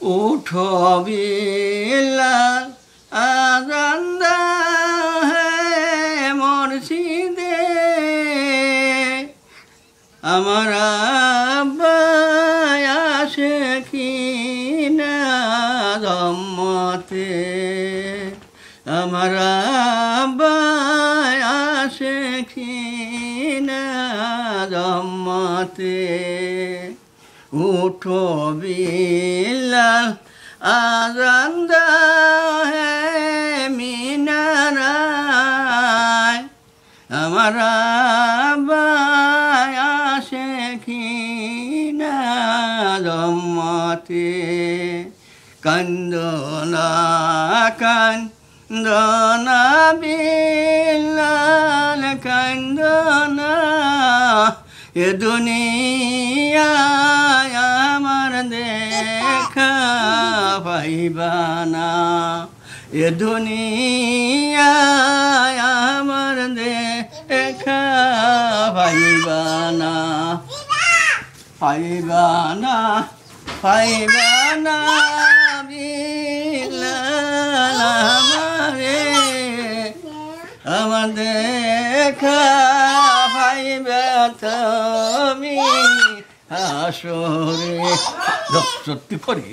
উঠো বিলাল আজান দাও হে মুর্শিদে, আমার আব্বা আশিকিনা রহমতে, আমার আব্বা আশিকিনা রহমতে। উঠো বিলাল আজান দাও হে মিনারায়, আমার আব্বা আশিকিনা রহমতে। কান্দনা কান্দনা বিলাল কান্দনা, এ দুনিয়ায় আমার দেখা পাইবানা, এ দুনিয়ায় আমার দেখা পাইবানা, পাইবানা পাইবানা বিলাল আমারে, আমার দেখা পাইবে তুমি হাসরে। সত্যি করি।